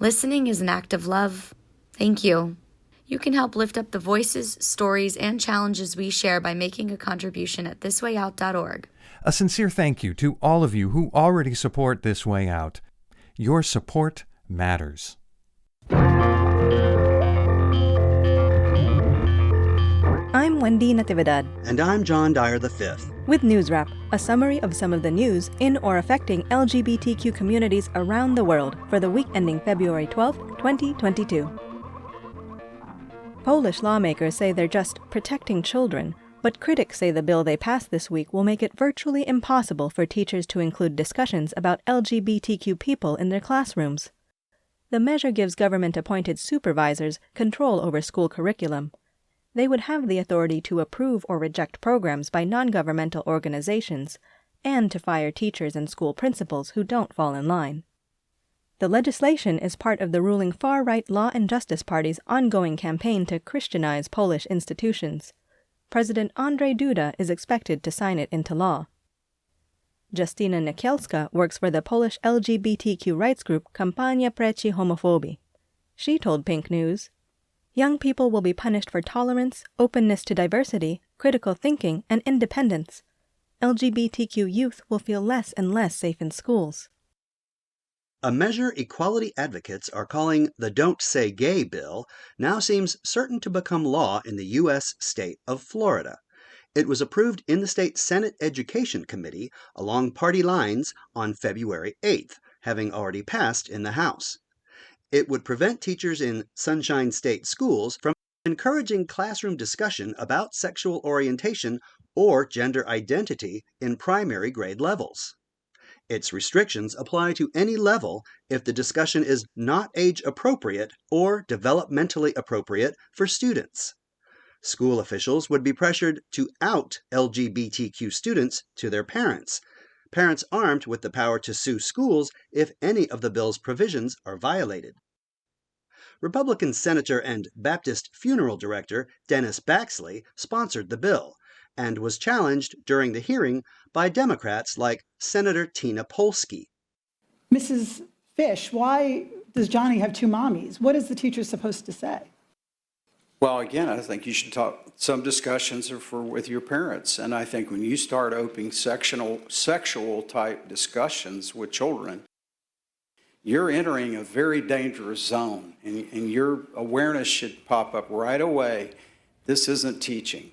Listening is an act of love. Thank you. You can help lift up the voices, stories, and challenges we share by making a contribution at ThisWayOut.org. A sincere thank you to all of you who already support This Way Out. Your support matters. I'm Wendy Natividad. And I'm John Dyer V. With NewsWrap, a summary of some of the news in or affecting LGBTQ communities around the world for the week ending February 12, 2022. Polish lawmakers say they're just protecting children, but critics say the bill they passed this week will make it virtually impossible for teachers to include discussions about LGBTQ people in their classrooms. The measure gives government-appointed supervisors control over school curriculum. They would have the authority to approve or reject programs by non-governmental organizations and to fire teachers and school principals who don't fall in line. The legislation is part of the ruling far-right Law and Justice Party's ongoing campaign to Christianize Polish institutions. President Andrzej Duda is expected to sign it into law. Justyna Niekielska works for the Polish LGBTQ rights group Kampania Przeciw Homofobii. She told Pink News, "Young people will be punished for tolerance, openness to diversity, critical thinking, and independence. LGBTQ youth will feel less and less safe in schools." A measure equality advocates are calling the Don't Say Gay bill now seems certain to become law in the U.S. state of Florida. It was approved in the state Senate Education Committee along party lines on February 8th, having already passed in the House. It would prevent teachers in Sunshine State schools from encouraging classroom discussion about sexual orientation or gender identity in primary grade levels. Its restrictions apply to any level if the discussion is not age-appropriate or developmentally appropriate for students. School officials would be pressured to out LGBTQ students to their parents armed with the power to sue schools if any of the bill's provisions are violated. Republican Senator and Baptist funeral director Dennis Baxley sponsored the bill and was challenged during the hearing by Democrats like Senator Tina Polsky. Mrs. Fish, why does Johnny have two mommies? What is the teacher supposed to say? Well, again, I think you should talk, some discussions are with your parents. And I think when you start opening sexual type discussions with children, you're entering a very dangerous zone, and your awareness should pop up right away. This isn't teaching.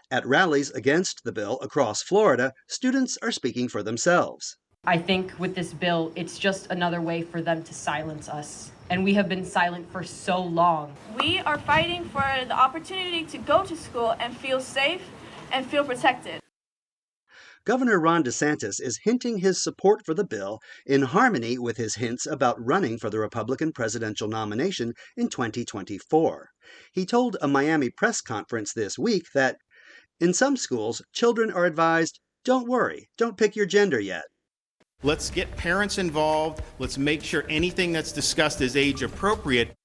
At rallies against the bill across Florida, students are speaking for themselves. I think with this bill, it's just another way for them to silence us. And we have been silent for so long. We are fighting for the opportunity to go to school and feel safe and feel protected. Governor Ron DeSantis is hinting his support for the bill in harmony with his hints about running for the Republican presidential nomination in 2024. He told a Miami press conference this week that, in some schools, children are advised, "Don't worry, don't pick your gender yet." Let's get parents involved. Let's make sure anything that's discussed is age appropriate.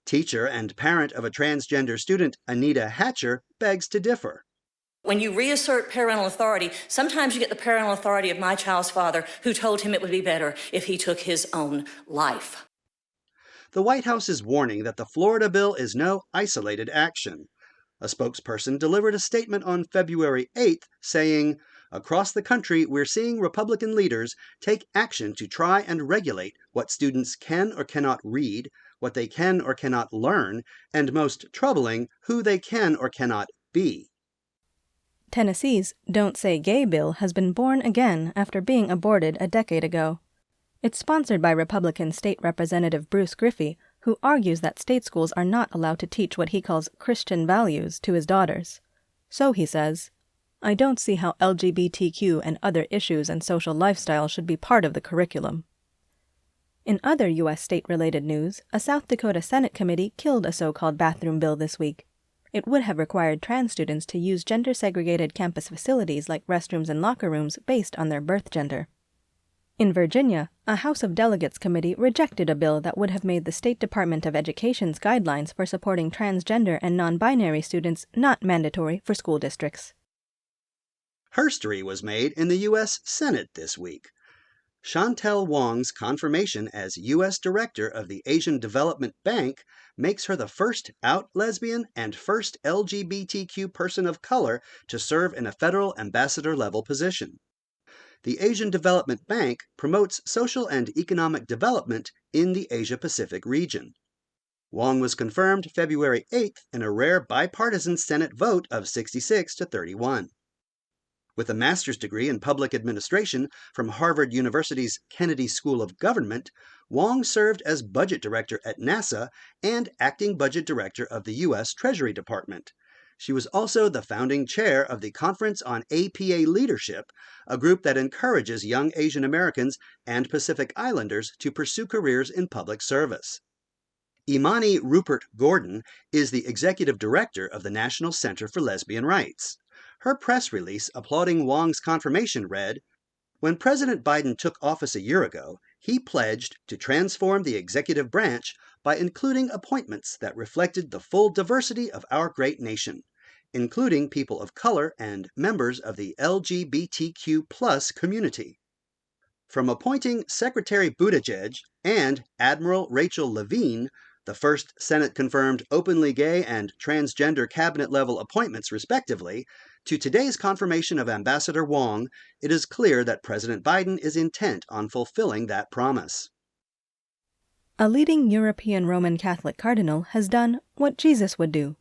Teacher and parent of a transgender student, Anita Hatcher, begs to differ. When you reassert parental authority, sometimes you get the parental authority of my child's father, who told him it would be better if he took his own life. The White House is warning that the Florida bill is no isolated action. A spokesperson delivered a statement on February 8th saying, "Across the country, we're seeing Republican leaders take action to try and regulate what students can or cannot read, what they can or cannot learn, and most troubling, who they can or cannot be." Tennessee's Don't Say Gay bill has been born again after being aborted a decade ago. It's sponsored by Republican State Representative Bruce Griffey, who argues that state schools are not allowed to teach what he calls Christian values to his daughters. So, he says, "I don't see how LGBTQ and other issues and social lifestyle should be part of the curriculum." In other U.S. state-related news, a South Dakota Senate committee killed a so-called bathroom bill this week. It would have required trans students to use gender-segregated campus facilities like restrooms and locker rooms based on their birth gender. In Virginia, a House of Delegates committee rejected a bill that would have made the State Department of Education's guidelines for supporting transgender and non-binary students not mandatory for school districts. History was made in the U.S. Senate this week. Chantale Wong's confirmation as U.S. Director of the Asian Development Bank makes her the first out lesbian and first LGBTQ person of color to serve in a federal ambassador-level position. The Asian Development Bank promotes social and economic development in the Asia-Pacific region. Wong was confirmed February 8th in a rare bipartisan Senate vote of 66 to 31. With a master's degree in public administration from Harvard University's Kennedy School of Government, Wong served as budget director at NASA and acting budget director of the U.S. Treasury Department. She was also the founding chair of the Conference on APA Leadership, a group that encourages young Asian Americans and Pacific Islanders to pursue careers in public service. Imani Rupert Gordon is the executive director of the National Center for Lesbian Rights. Her press release applauding Wong's confirmation read, "When President Biden took office a year ago, he pledged to transform the executive branch by including appointments that reflected the full diversity of our great nation, including people of color and members of the LGBTQ+ community." From appointing Secretary Buttigieg and Admiral Rachel Levine, the first Senate-confirmed openly gay and transgender cabinet-level appointments respectively, to today's confirmation of Ambassador Wong, it is clear that President Biden is intent on fulfilling that promise. A leading European Roman Catholic cardinal has done what Jesus would do: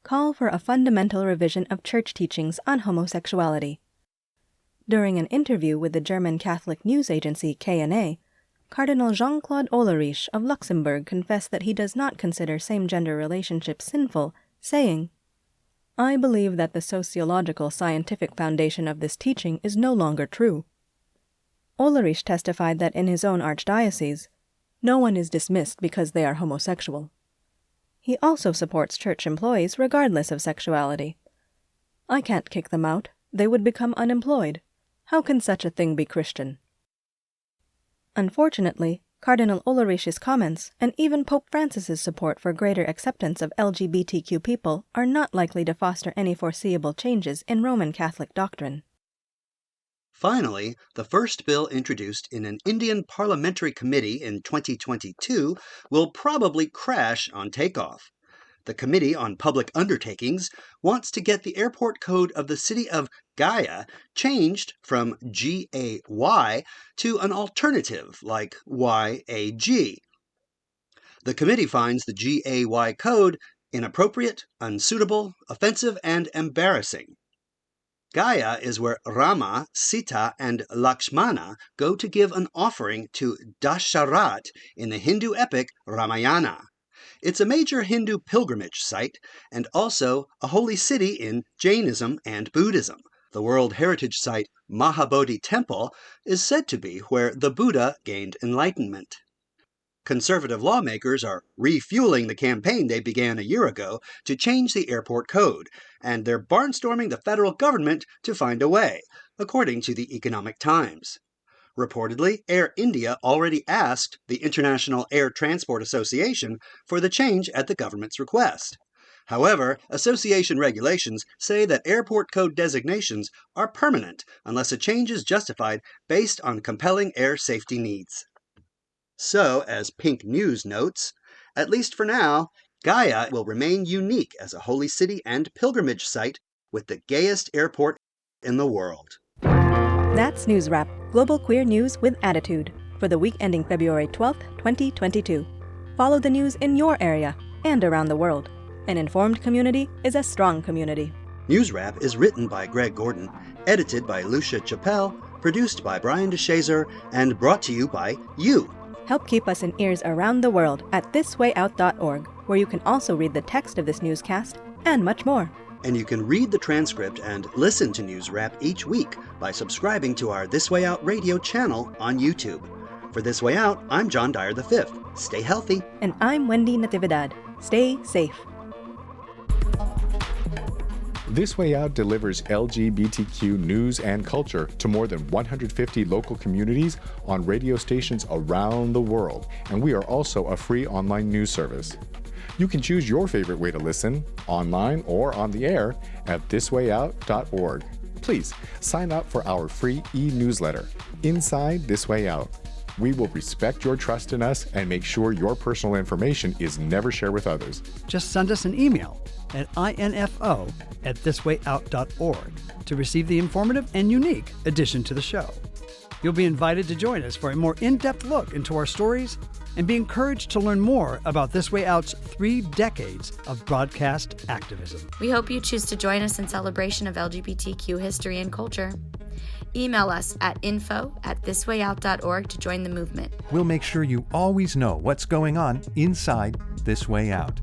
call for a fundamental revision of church teachings on homosexuality. During an interview with the German Catholic news agency KNA, Cardinal Jean-Claude Hollerich of Luxembourg confessed that he does not consider same-gender relationships sinful, saying, "I believe that the sociological scientific foundation of this teaching is no longer true." Hollerich testified that in his own archdiocese, no one is dismissed because they are homosexual. He also supports church employees regardless of sexuality. "I can't kick them out. They would become unemployed. How can such a thing be Christian?" Unfortunately, Cardinal Hollerich's comments and even Pope Francis's support for greater acceptance of LGBTQ people are not likely to foster any foreseeable changes in Roman Catholic doctrine. Finally, the first bill introduced in an Indian parliamentary committee in 2022 will probably crash on takeoff. The Committee on Public Undertakings wants to get the airport code of the city of Gaya changed from GAY to an alternative like YAG. The committee finds the GAY code inappropriate, unsuitable, offensive, and embarrassing. Gaya is where Rama, Sita, and Lakshmana go to give an offering to Dasharat in the Hindu epic Ramayana. It's a major Hindu pilgrimage site and also a holy city in Jainism and Buddhism. The World Heritage Site Mahabodhi Temple is said to be where the Buddha gained enlightenment. Conservative lawmakers are refueling the campaign they began a year ago to change the airport code, and they're barnstorming the federal government to find a way, according to the Economic Times. Reportedly, Air India already asked the International Air Transport Association for the change at the government's request. However, association regulations say that airport code designations are permanent unless a change is justified based on compelling air safety needs. So, as Pink News notes, at least for now, Gaya will remain unique as a holy city and pilgrimage site with the gayest airport in the world. That's NewsWrap, Global Queer News with Attitude, for the week ending February 12th, 2022. Follow the news in your area and around the world. An informed community is a strong community. NewsWrap is written by Greg Gordon, edited by Lucia Chappelle, produced by Brian DeShazer, and brought to you by you. Help keep us in ears around the world at ThisWayOut.org, where you can also read the text of this newscast and much more. And you can read the transcript and listen to NewsWrap each week by subscribing to our This Way Out radio channel on YouTube. For This Way Out, I'm John Dyer V. Stay healthy. And I'm Wendy Natividad. Stay safe. This Way Out delivers LGBTQ news and culture to more than 150 local communities on radio stations around the world, and we are also a free online news service. You can choose your favorite way to listen, online or on the air, at thiswayout.org. please sign up for our free e-newsletter, Inside This Way Out. We will respect your trust in us and make sure your personal information is never shared with others. Just send us an email at info@thiswayout.org to receive the informative and unique addition to the show. You'll be invited to join us for a more in-depth look into our stories and be encouraged to learn more about This Way Out's 3 decades of broadcast activism. We hope you choose to join us in celebration of LGBTQ history and culture. Email us at info@thiswayout.org to join the movement. We'll make sure you always know what's going on inside This Way Out.